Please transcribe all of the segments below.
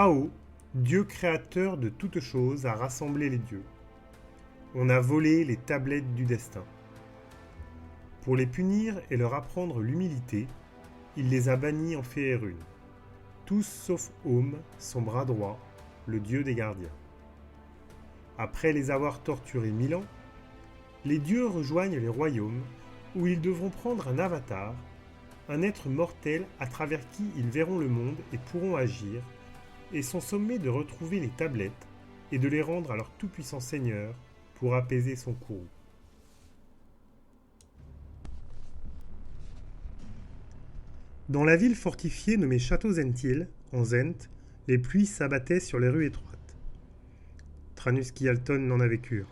Ao, Dieu créateur de toutes choses, a rassemblé les dieux. On a volé les tablettes du destin. Pour les punir et leur apprendre l'humilité, il les a bannis en Féérune. Tous sauf Home, son bras droit, le dieu des gardiens. Après les avoir torturés 1000 ans, les dieux rejoignent les royaumes où ils devront prendre un avatar, un être mortel à travers qui ils verront le monde et pourront agir, et sont sommés de retrouver les tablettes et de les rendre à leur tout-puissant seigneur pour apaiser son courroux. Dans la ville fortifiée nommée Château Zentil, en Zent, les pluies s'abattaient sur les rues étroites. Tranus Kialton n'en avait cure.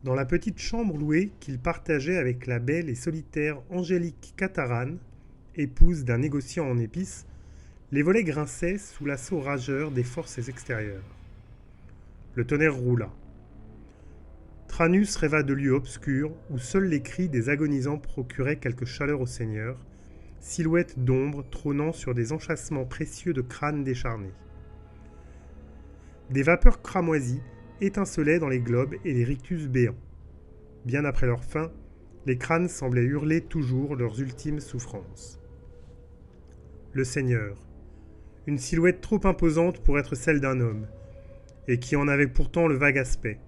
Dans la petite chambre louée qu'il partageait avec la belle et solitaire Angélique Cataran, épouse d'un négociant en épices, les volets grinçaient sous l'assaut rageur des forces extérieures. Le tonnerre roula. Tranus rêva de lieux obscurs où seuls les cris des agonisants procuraient quelque chaleur au seigneur, silhouettes d'ombre trônant sur des enchâssements précieux de crânes décharnés. Des vapeurs cramoisies étincelaient dans les globes et les rictus béants. Bien après leur fin, les crânes semblaient hurler toujours leurs ultimes souffrances. Le Seigneur, une silhouette trop imposante pour être celle d'un homme, et qui en avait pourtant le vague aspect,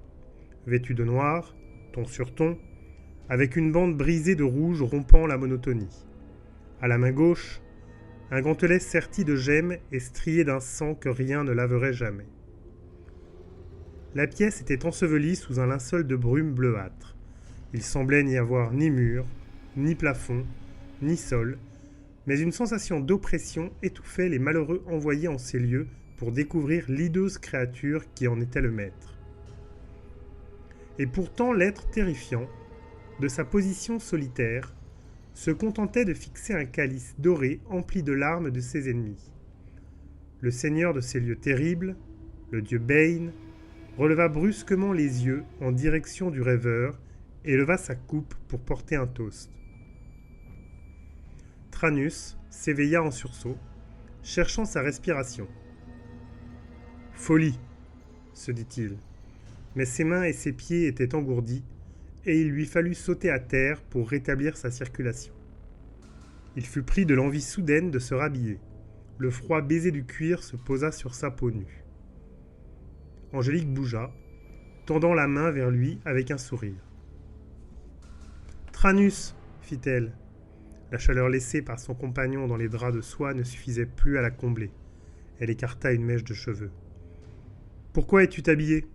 vêtu de noir, ton sur ton, avec une bande brisée de rouge rompant la monotonie. À la main gauche, un gantelet serti de gemmes et strié d'un sang que rien ne laverait jamais. La pièce était ensevelie sous un linceul de brume bleuâtre. Il semblait n'y avoir ni mur, ni plafond, ni sol, mais une sensation d'oppression étouffait les malheureux envoyés en ces lieux pour découvrir l'hideuse créature qui en était le maître. Et pourtant l'être terrifiant, de sa position solitaire, se contentait de fixer un calice doré empli de larmes de ses ennemis. Le seigneur de ces lieux terribles, le dieu Bane, releva brusquement les yeux en direction du rêveur et leva sa coupe pour porter un toast. Tranus s'éveilla en sursaut, cherchant sa respiration. « Folie !» se dit-il, mais ses mains et ses pieds étaient engourdis, et il lui fallut sauter à terre pour rétablir sa circulation. Il fut pris de l'envie soudaine de se rhabiller. Le froid baiser du cuir se posa sur sa peau nue. Angélique bougea, tendant la main vers lui avec un sourire. « Tranus !» fit-elle. La chaleur laissée par son compagnon dans les draps de soie ne suffisait plus à la combler. Elle écarta une mèche de cheveux. « Pourquoi es-tu habillé ?»«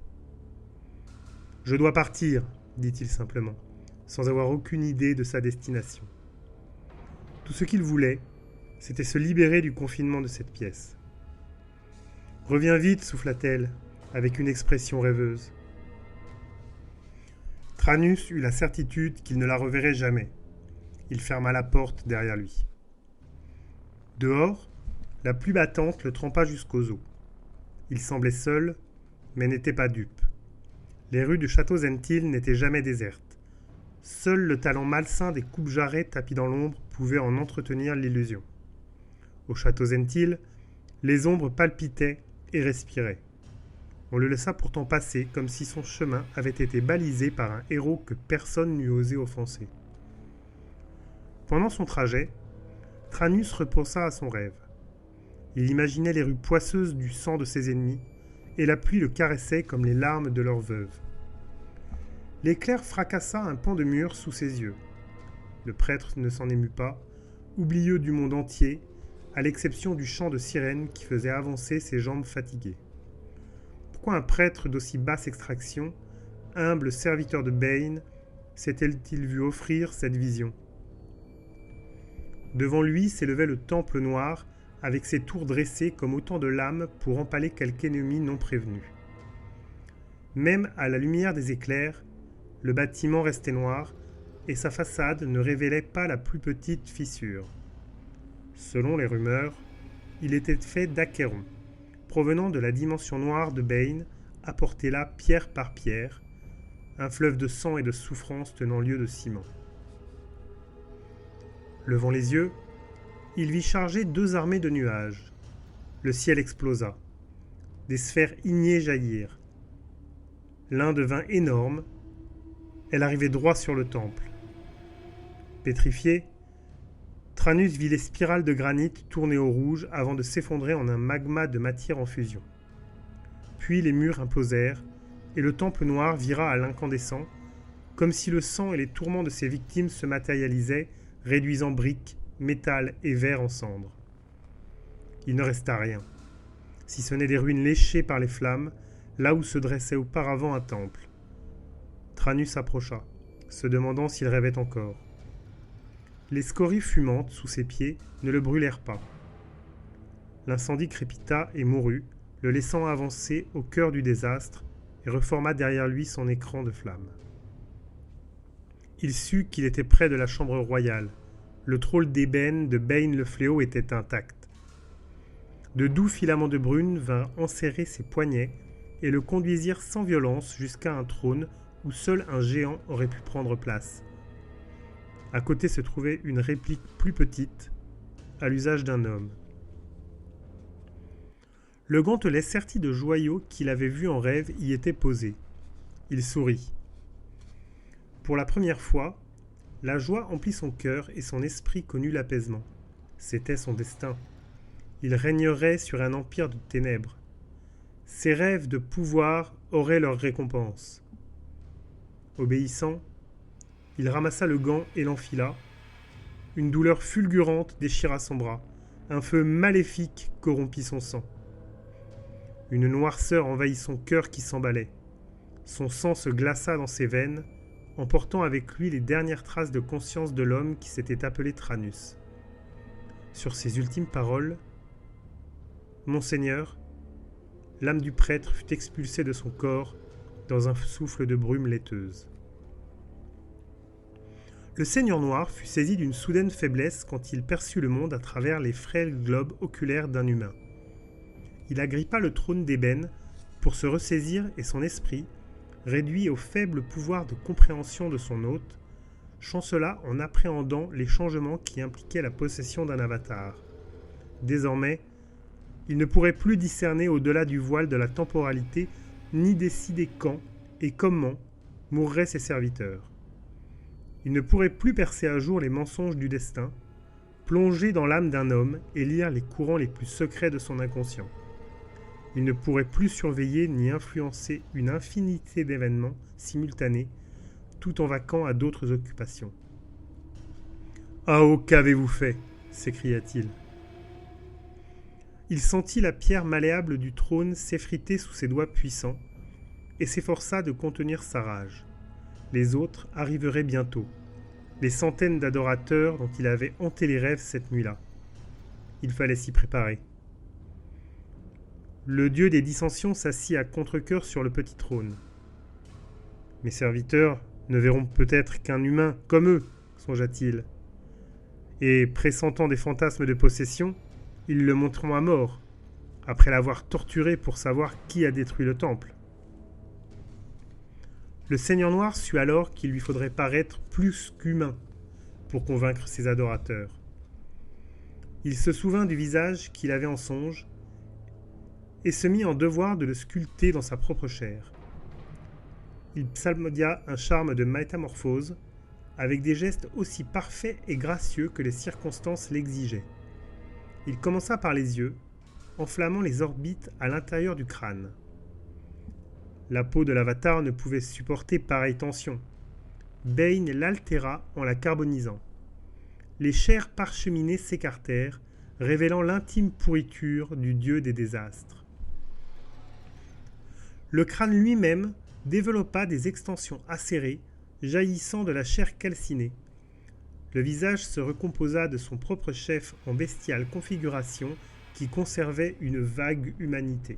Je dois partir, » dit-il simplement, sans avoir aucune idée de sa destination. Tout ce qu'il voulait, c'était se libérer du confinement de cette pièce. « Reviens vite, souffla-t-elle, avec une expression rêveuse. Tranus eut la certitude qu'il ne la reverrait jamais. Il ferma la porte derrière lui. Dehors, la pluie battante le trempa jusqu'aux os. Il semblait seul, mais n'était pas dupe. Les rues du château Zentil n'étaient jamais désertes. Seul le talent malsain des coupes-jarrets tapis dans l'ombre pouvait en entretenir l'illusion. Au château Zentil, les ombres palpitaient et respiraient. On le laissa pourtant passer comme si son chemin avait été balisé par un héros que personne n'eût osé offenser. Pendant son trajet, Tranus repensa à son rêve. Il imaginait les rues poisseuses du sang de ses ennemis, et la pluie le caressait comme les larmes de leurs veuves. L'éclair fracassa un pan de mur sous ses yeux. Le prêtre ne s'en émut pas, oublieux du monde entier, à l'exception du chant de sirène qui faisait avancer ses jambes fatiguées. Pourquoi un prêtre d'aussi basse extraction, humble serviteur de Bane, s'était-il vu offrir cette vision ? Devant lui s'élevait le temple noir, avec ses tours dressées comme autant de lames pour empaler quelque ennemi non prévenu. Même à la lumière des éclairs, le bâtiment restait noir, et sa façade ne révélait pas la plus petite fissure. Selon les rumeurs, il était fait d'achéron, provenant de la dimension noire de Bane, apporté là pierre par pierre, un fleuve de sang et de souffrance tenant lieu de ciment. Levant les yeux, il vit charger 2 armées de nuages. Le ciel explosa. Des sphères ignées jaillirent. L'un devint énorme. Elle arrivait droit sur le temple. Pétrifié, Tranus vit les spirales de granit tourner au rouge avant de s'effondrer en un magma de matière en fusion. Puis les murs implosèrent et le temple noir vira à l'incandescent, comme si le sang et les tourments de ses victimes se matérialisaient, réduisant briques, métal et verre en cendres. Il ne resta rien, si ce n'est des ruines léchées par les flammes, là où se dressait auparavant un temple. Tranus approcha, se demandant s'il rêvait encore. Les scories fumantes sous ses pieds ne le brûlèrent pas. L'incendie crépita et mourut, le laissant avancer au cœur du désastre et reforma derrière lui son écran de flammes. Il sut qu'il était près de la chambre royale. Le trône d'ébène de Bane le Fléau était intact. De doux filaments de brune vinrent enserrer ses poignets et le conduisirent sans violence jusqu'à un trône où seul un géant aurait pu prendre place. À côté se trouvait une réplique plus petite, à l'usage d'un homme. Le gantelet serti de joyaux qu'il avait vus en rêve y était posé. Il sourit. Pour la première fois, la joie emplit son cœur et son esprit connut l'apaisement. C'était son destin. Il régnerait sur un empire de ténèbres. Ses rêves de pouvoir auraient leur récompense. Obéissant, il ramassa le gant et l'enfila. Une douleur fulgurante déchira son bras. Un feu maléfique corrompit son sang. Une noirceur envahit son cœur qui s'emballait. Son sang se glaça dans ses veines, emportant avec lui les dernières traces de conscience de l'homme qui s'était appelé Tranus. Sur ces ultimes paroles, « Monseigneur », l'âme du prêtre fut expulsée de son corps dans un souffle de brume laiteuse. Le Seigneur Noir fut saisi d'une soudaine faiblesse quand il perçut le monde à travers les frêles globes oculaires d'un humain. Il agrippa le trône d'ébène pour se ressaisir et son esprit, réduit au faible pouvoir de compréhension de son hôte, chancela en appréhendant les changements qui impliquaient la possession d'un avatar. Désormais, il ne pourrait plus discerner au-delà du voile de la temporalité, ni décider quand et comment mourraient ses serviteurs. Il ne pourrait plus percer à jour les mensonges du destin, plonger dans l'âme d'un homme et lire les courants les plus secrets de son inconscient. Il ne pourrait plus surveiller ni influencer une infinité d'événements simultanés, tout en vaquant à d'autres occupations. « Ah oh, qu'avez-vous fait » s'écria-t-il. Il sentit la pierre malléable du trône s'effriter sous ses doigts puissants et s'efforça de contenir sa rage. Les autres arriveraient bientôt, les centaines d'adorateurs dont il avait hanté les rêves cette nuit-là. Il fallait s'y préparer. Le dieu des dissensions s'assit à contre-cœur sur le petit trône. « Mes serviteurs ne verront peut-être qu'un humain comme eux, songea-t-il. Et, pressentant des fantasmes de possession, ils le monteront à mort, après l'avoir torturé pour savoir qui a détruit le temple. » Le Seigneur Noir sut alors qu'il lui faudrait paraître plus qu'humain pour convaincre ses adorateurs. Il se souvint du visage qu'il avait en songe et se mit en devoir de le sculpter dans sa propre chair. Il psalmodia un charme de métamorphose avec des gestes aussi parfaits et gracieux que les circonstances l'exigeaient. Il commença par les yeux, enflammant les orbites à l'intérieur du crâne. La peau de l'avatar ne pouvait supporter pareille tension. Bane l'altéra en la carbonisant. Les chairs parcheminées s'écartèrent, révélant l'intime pourriture du dieu des désastres. Le crâne lui-même développa des extensions acérées, jaillissant de la chair calcinée. Le visage se recomposa de son propre chef en bestiale configuration qui conservait une vague humanité.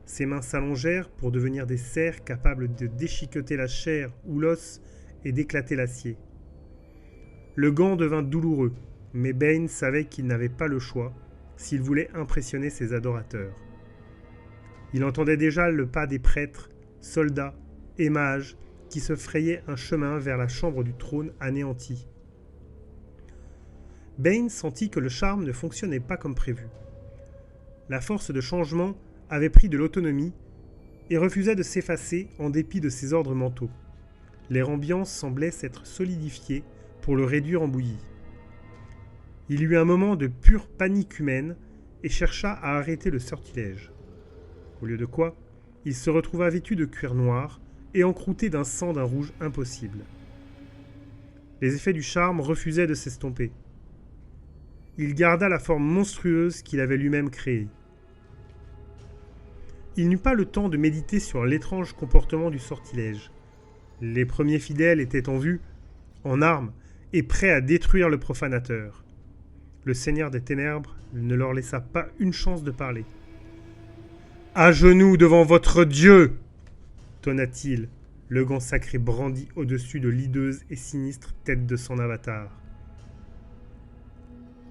Ses mains s'allongèrent pour devenir des serres capables de déchiqueter la chair ou l'os et d'éclater l'acier. Le gant devint douloureux, mais Bane savait qu'il n'avait pas le choix s'il voulait impressionner ses adorateurs. Il entendait déjà le pas des prêtres, soldats et mages qui se frayaient un chemin vers la chambre du trône anéanti. Bane sentit que le charme ne fonctionnait pas comme prévu. la force de changement avait pris de l'autonomie et refusait de s'effacer en dépit de ses ordres mentaux. L'air ambiant semblait s'être solidifié pour le réduire en bouillie. Il eut un moment de pure panique humaine et chercha à arrêter le sortilège. Au lieu de quoi, il se retrouva vêtu de cuir noir et encrouté d'un sang d'un rouge impossible. Les effets du charme refusaient de s'estomper. Il garda la forme monstrueuse qu'il avait lui-même créée. Il n'eut pas le temps de méditer sur l'étrange comportement du sortilège. Les premiers fidèles étaient en vue, en armes, et prêts à détruire le profanateur. Le Seigneur des Ténèbres ne leur laissa pas une chance de parler. « À genoux devant votre Dieu !» tonna-t-il, le gant sacré brandi au-dessus de l'hideuse et sinistre tête de son avatar.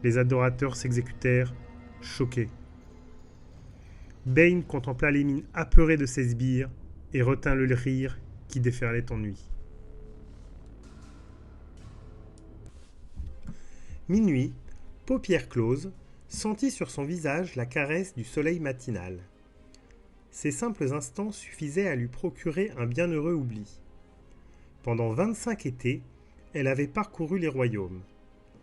Les adorateurs s'exécutèrent, choqués. Bane contempla les mines apeurées de ses sbires et retint le rire qui déferlait en nuit. Minuit, paupières closes, sentit sur son visage la caresse du soleil matinal. Ces simples instants suffisaient à lui procurer un bienheureux oubli. Pendant 25 étés, elle avait parcouru les royaumes.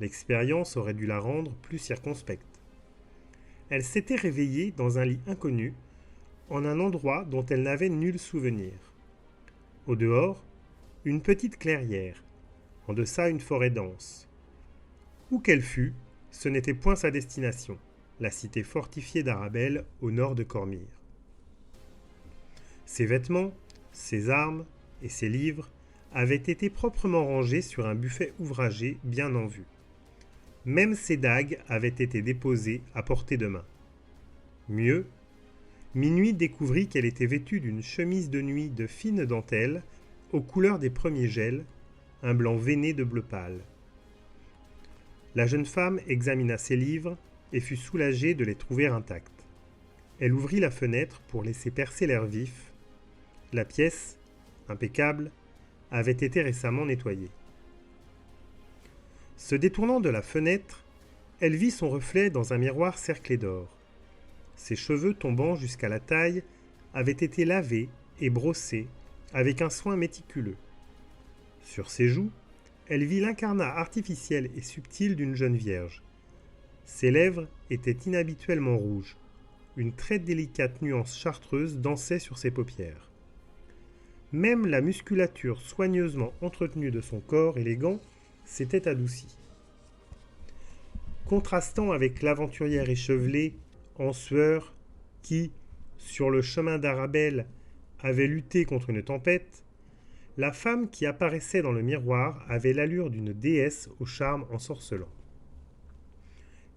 L'expérience aurait dû la rendre plus circonspecte. Elle s'était réveillée dans un lit inconnu, en un endroit dont elle n'avait nul souvenir. Au dehors, une petite clairière, en deçà une forêt dense. Où qu'elle fût, ce n'était point sa destination, la cité fortifiée d'Arabelle au nord de Cormyr. Ses vêtements, ses armes et ses livres avaient été proprement rangés sur un buffet ouvragé bien en vue. Même ses dagues avaient été déposées à portée de main. Mieux, Minuit découvrit qu'elle était vêtue d'une chemise de nuit de fine dentelle, aux couleurs des premiers gels, un blanc veiné de bleu pâle. La jeune femme examina ses livres et fut soulagée de les trouver intacts. Elle ouvrit la fenêtre pour laisser percer l'air vif. La pièce, impeccable, avait été récemment nettoyée. Se détournant de la fenêtre, elle vit son reflet dans un miroir cerclé d'or. Ses cheveux tombant jusqu'à la taille avaient été lavés et brossés avec un soin méticuleux. Sur ses joues, elle vit l'incarnat artificiel et subtil d'une jeune vierge. Ses lèvres étaient inhabituellement rouges. Une très délicate nuance chartreuse dansait sur ses paupières. Même la musculature soigneusement entretenue de son corps élégant s'était adoucie. Contrastant avec l'aventurière échevelée, en sueur, qui, sur le chemin d'Arabelle, avait lutté contre une tempête, la femme qui apparaissait dans le miroir avait l'allure d'une déesse au charme ensorcelant.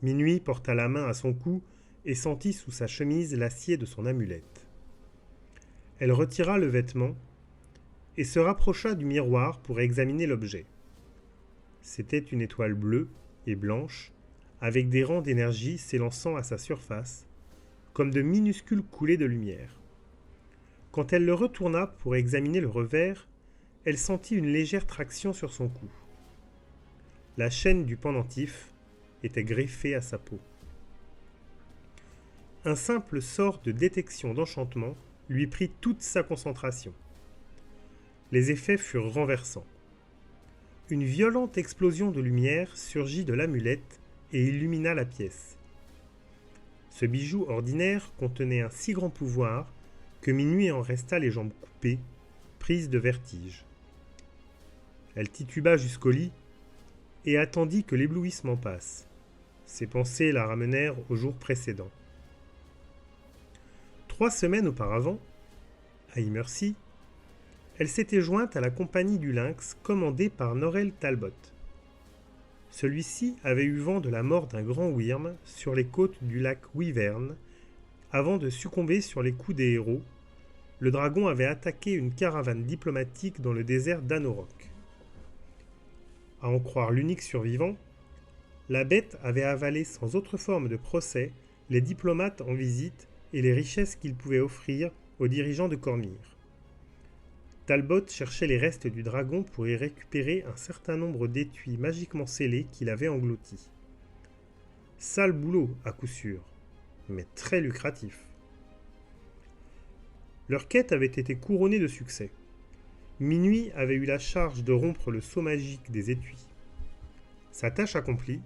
Minuit porta la main à son cou et sentit sous sa chemise l'acier de son amulette. Elle retira le vêtement et se rapprocha du miroir pour examiner l'objet. C'était une étoile bleue et blanche, avec des rangs d'énergie s'élançant à sa surface, comme de minuscules coulées de lumière. Quand elle le retourna pour examiner le revers, elle sentit une légère traction sur son cou. La chaîne du pendentif était greffée à sa peau. Un simple sort de détection d'enchantement lui prit toute sa concentration. Les effets furent renversants. Une violente explosion de lumière surgit de l'amulette et illumina la pièce. Ce bijou ordinaire contenait un si grand pouvoir que Minuit en resta les jambes coupées, prise de vertige. Elle tituba jusqu'au lit et attendit que l'éblouissement passe. Ses pensées la ramenèrent au jour précédent. 3 semaines auparavant, à Immersie, elle s'était jointe à la compagnie du Lynx commandée par Norel Talbot. Celui-ci avait eu vent de la mort d'un grand Wyrm sur les côtes du lac Wyvern. Avant de succomber sur les coups des héros, le dragon avait attaqué une caravane diplomatique dans le désert d'Anorok. À en croire l'unique survivant, la bête avait avalé sans autre forme de procès les diplomates en visite et les richesses qu'ils pouvaient offrir aux dirigeants de Cormyr. Talbot cherchait les restes du dragon pour y récupérer un certain nombre d'étuis magiquement scellés qu'il avait engloutis. Sale boulot, à coup sûr. mais très lucratif. Leur quête avait été couronnée de succès. Minuit avait eu la charge de rompre le sceau magique des étuis. Sa tâche accomplie,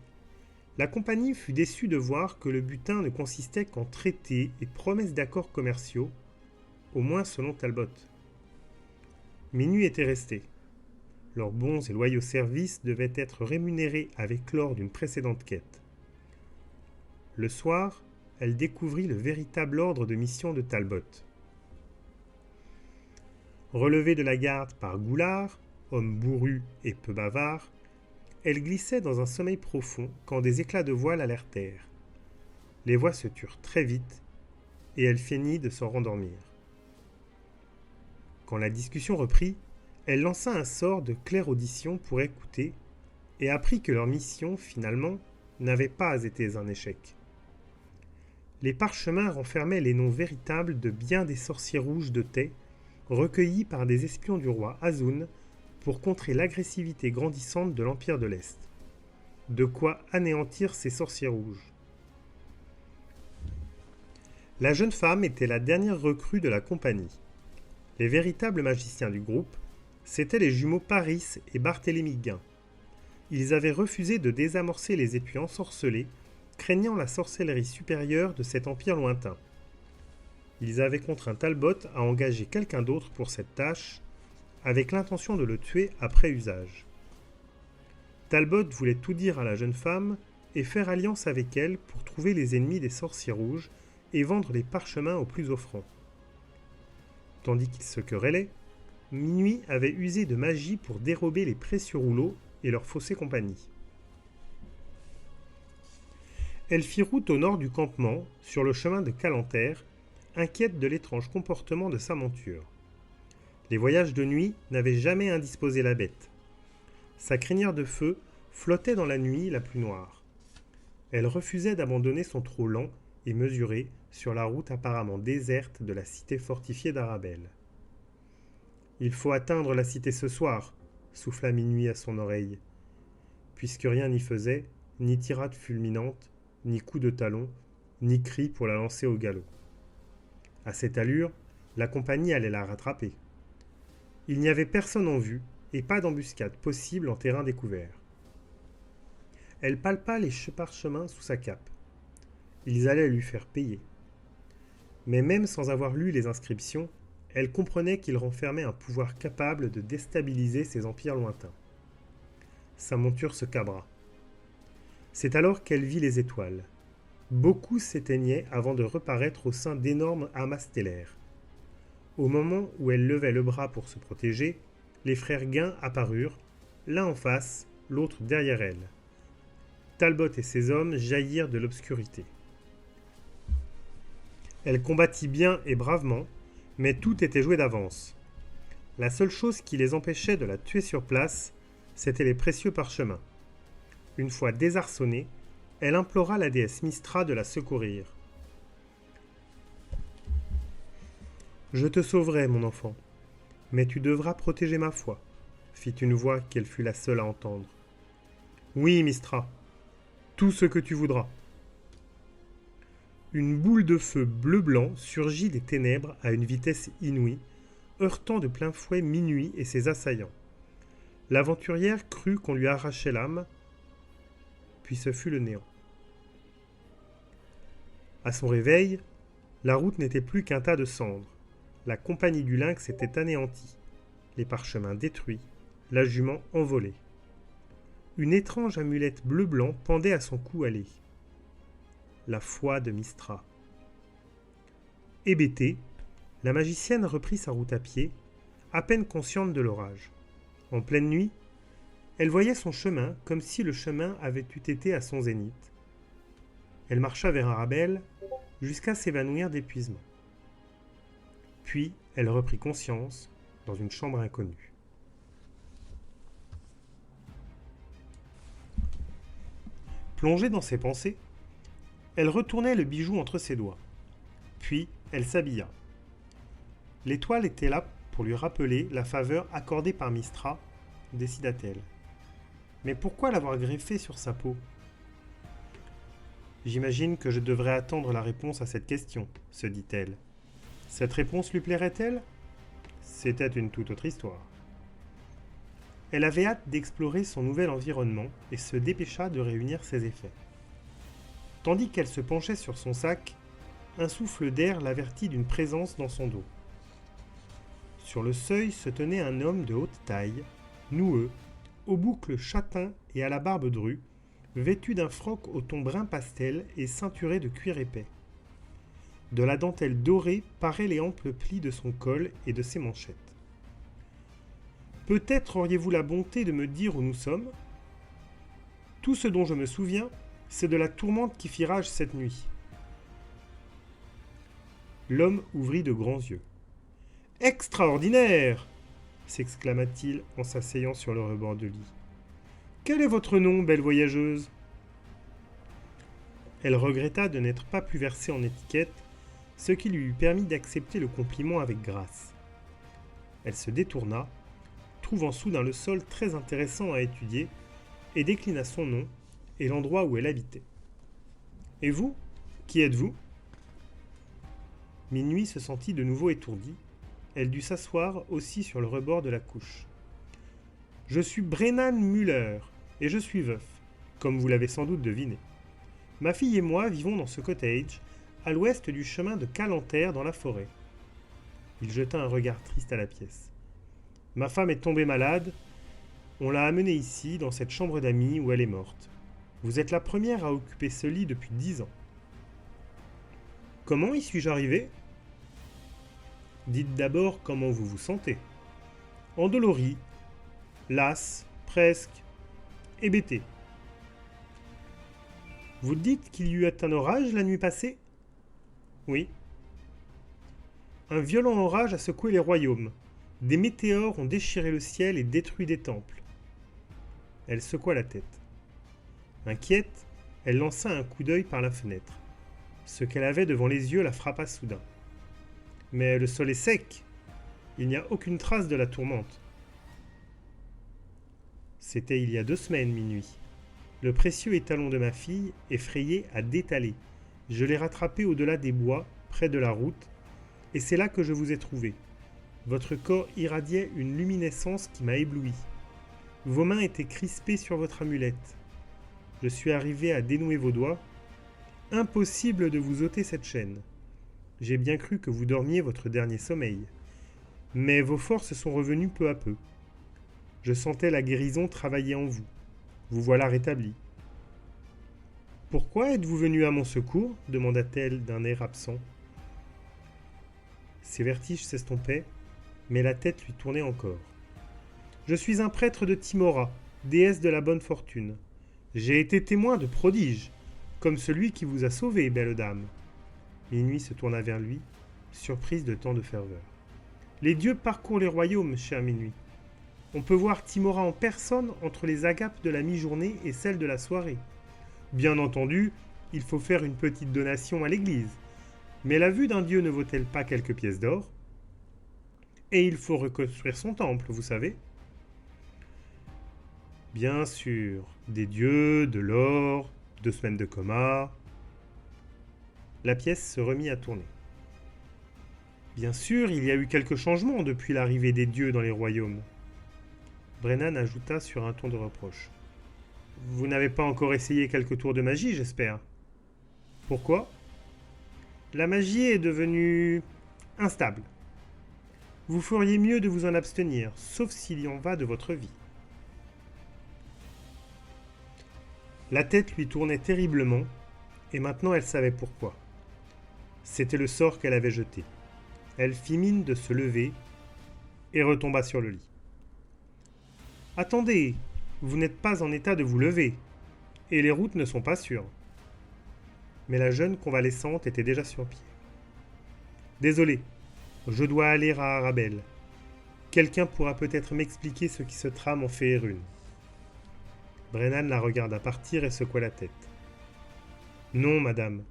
la compagnie fut déçue de voir que le butin ne consistait qu'en traités et promesses d'accords commerciaux, au moins selon Talbot. Minuit était resté. Leurs bons et loyaux services devaient être rémunérés avec l'or d'une précédente quête. Le soir, elle découvrit le véritable ordre de mission de Talbot. Relevée de la garde par Goulard, homme bourru et peu bavard, elle glissait dans un sommeil profond quand des éclats de voix l'alertèrent. Les voix se turent très vite et elle feignit de s'en rendormir. Quand la discussion reprit, elle lança un sort de clairaudition pour écouter et apprit que leur mission, finalement, n'avait pas été un échec. Les parchemins renfermaient les noms véritables de bien des sorciers rouges de Tay, recueillis par des espions du roi Azun pour contrer l'agressivité grandissante de l'Empire de l'Est. De quoi anéantir ces sorciers rouges. La jeune femme était la dernière recrue de la compagnie. Les véritables magiciens du groupe, c'étaient les jumeaux Paris et Barthélemy Guin. Ils avaient refusé de désamorcer les étuis ensorcelés, craignant la sorcellerie supérieure de cet empire lointain. Ils avaient contraint Talbot à engager quelqu'un d'autre pour cette tâche, avec l'intention de le tuer après usage. Talbot voulait tout dire à la jeune femme et faire alliance avec elle pour trouver les ennemis des sorciers rouges et vendre les parchemins aux plus offrants. Tandis qu'ils se querellaient, Minuit avait usé de magie pour dérober les précieux rouleaux et leur fausser compagnie. Elle fit route au nord du campement, sur le chemin de Calentaire, inquiète de l'étrange comportement de sa monture. Les voyages de nuit n'avaient jamais indisposé la bête. Sa crinière de feu flottait dans la nuit la plus noire. Elle refusait d'abandonner son trot lent et mesuré sur la route apparemment déserte de la cité fortifiée d'Arabelle. « Il faut atteindre la cité ce soir », souffla Minuit à son oreille. Puisque rien n'y faisait, ni tirade fulminante, ni coup de talon, ni cri pour la lancer au galop. À cette allure, la compagnie allait la rattraper. Il n'y avait personne en vue et pas d'embuscade possible en terrain découvert. Elle palpa les parchemins sous sa cape. Ils allaient lui faire payer. Mais même sans avoir lu les inscriptions, elle comprenait qu'ils renfermaient un pouvoir capable de déstabiliser ces empires lointains. Sa monture se cabra. C'est alors qu'elle vit les étoiles. Beaucoup s'éteignaient avant de reparaître au sein d'énormes amas stellaires. Au moment où elle levait le bras pour se protéger, les frères Guin apparurent, l'un en face, l'autre derrière elle. Talbot et ses hommes jaillirent de l'obscurité. Elle combattit bien et bravement, mais tout était joué d'avance. La seule chose qui les empêchait de la tuer sur place, c'étaient les précieux parchemins. Une fois désarçonnée, elle implora la déesse Mystra de la secourir. « Je te sauverai, mon enfant, mais tu devras protéger ma foi, » fit une voix qu'elle fut la seule à entendre. « Oui, Mystra, tout ce que tu voudras. » Une boule de feu bleu-blanc surgit des ténèbres à une vitesse inouïe, heurtant de plein fouet Minuit et ses assaillants. L'aventurière crut qu'on lui arrachait l'âme, puis ce fut le néant. À son réveil, la route n'était plus qu'un tas de cendres. La compagnie du lynx était anéantie, les parchemins détruits, la jument envolée. Une étrange amulette bleu-blanc pendait à son cou ailé. La foi de Mystra. Hébétée, la magicienne reprit sa route à pied, à peine consciente de l'orage. En pleine nuit, elle voyait son chemin comme si le chemin avait eu été à son zénith. Elle marcha vers Arabelle jusqu'à s'évanouir d'épuisement. Puis elle reprit conscience dans une chambre inconnue. Plongée dans ses pensées, elle retournait le bijou entre ses doigts. Puis elle s'habilla. L'étoile était là pour lui rappeler la faveur accordée par Mystra, décida-t-elle. Mais pourquoi l'avoir greffée sur sa peau ? J'imagine que je devrais attendre la réponse à cette question, se dit-elle. Cette réponse lui plairait-elle? C'était une toute autre histoire. Elle avait hâte d'explorer son nouvel environnement et se dépêcha de réunir ses effets. Tandis qu'elle se penchait sur son sac, un souffle d'air l'avertit d'une présence dans son dos. Sur le seuil se tenait un homme de haute taille, noueux, aux boucles châtain et à la barbe drue, vêtu d'un froc au ton brun pastel et ceinturé de cuir épais. De la dentelle dorée paraient les amples plis de son col et de ses manchettes. Peut-être auriez-vous la bonté de me dire où nous sommes? Tout ce dont je me souviens, c'est de la tourmente qui fit rage cette nuit. L'homme ouvrit de grands yeux. Extraordinaire! S'exclama-t-il en s'asseyant sur le rebord de lit. Quel est votre nom, belle voyageuse? Elle regretta de n'être pas plus versée en étiquette, ce qui lui eut permis d'accepter le compliment avec grâce. Elle se détourna, trouvant soudain le sol très intéressant à étudier, et déclina son nom et l'endroit où elle habitait. Et vous, qui êtes-vous? Minuit se sentit de nouveau étourdie. Elle dut s'asseoir aussi sur le rebord de la couche. Je suis Brennan Müller, et je suis veuf, comme vous l'avez sans doute deviné. Ma fille et moi vivons dans ce cottage, à l'ouest du chemin de Calanter dans la forêt. Il jeta un regard triste à la pièce. Ma femme est tombée malade. On l'a amenée ici, dans cette chambre d'amis où elle est morte. Vous êtes la première à occuper ce lit depuis 10 ans. Comment y suis-je arrivé? Dites d'abord comment vous vous sentez. Endolori, lasse, presque, hébété. Vous dites qu'il y eut un orage la nuit passée? Oui. Un violent orage a secoué les royaumes. Des météores ont déchiré le ciel et détruit des temples. Elle secoua la tête. Inquiète, elle lança un coup d'œil par la fenêtre. Ce qu'elle avait devant les yeux la frappa soudain. Mais le sol est sec. Il n'y a aucune trace de la tourmente. C'était il y a 2 semaines, minuit. Le précieux étalon de ma fille, effrayé, a détalé. Je l'ai rattrapé au-delà des bois, près de la route, et c'est là que je vous ai trouvé. Votre corps irradiait une luminescence qui m'a ébloui. Vos mains étaient crispées sur votre amulette. Je suis arrivé à dénouer vos doigts. Impossible de vous ôter cette chaîne. J'ai bien cru que vous dormiez votre dernier sommeil. Mais vos forces sont revenues peu à peu. Je sentais la guérison travailler en vous. Vous voilà rétabli. Pourquoi êtes-vous venu à mon secours? Demanda-t-elle d'un air absent. Ses vertiges s'estompaient, mais la tête lui tournait encore. Je suis un prêtre de Timora, déesse de la bonne fortune. J'ai été témoin de prodiges, comme celui qui vous a sauvé, belle dame. Minuit se tourna vers lui, surprise de tant de ferveur. Les dieux parcourent les royaumes, cher Minuit. On peut voir Timora en personne entre les agapes de la mi-journée et celles de la soirée. Bien entendu, il faut faire une petite donation à l'église. Mais la vue d'un dieu ne vaut-elle pas quelques pièces d'or? Et il faut reconstruire son temple, vous savez. Bien sûr, des dieux, de l'or, 2 semaines de coma. La pièce se remit à tourner. Bien sûr, il y a eu quelques changements depuis l'arrivée des dieux dans les royaumes. Brennan ajouta sur un ton de reproche. Vous n'avez pas encore essayé quelques tours de magie, j'espère. Pourquoi? La magie est devenue instable. Vous feriez mieux de vous en abstenir, sauf s'il y en va de votre vie. La tête lui tournait terriblement, et maintenant elle savait pourquoi. C'était le sort qu'elle avait jeté. Elle fit mine de se lever et retomba sur le lit. Attendez, vous n'êtes pas en état de vous lever, et les routes ne sont pas sûres. Mais la jeune convalescente était déjà sur pied. Désolé, je dois aller à Arabelle. Quelqu'un pourra peut-être m'expliquer ce qui se trame en Féérune. Brennan la regarda partir et secoua la tête. Non, madame,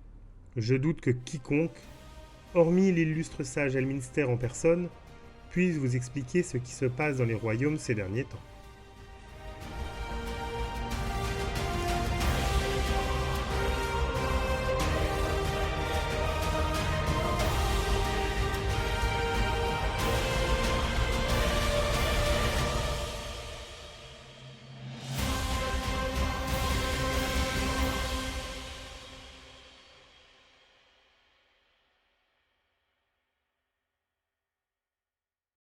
je doute que quiconque, hormis l'illustre sage Elminster en personne, puisse vous expliquer ce qui se passe dans les royaumes ces derniers temps.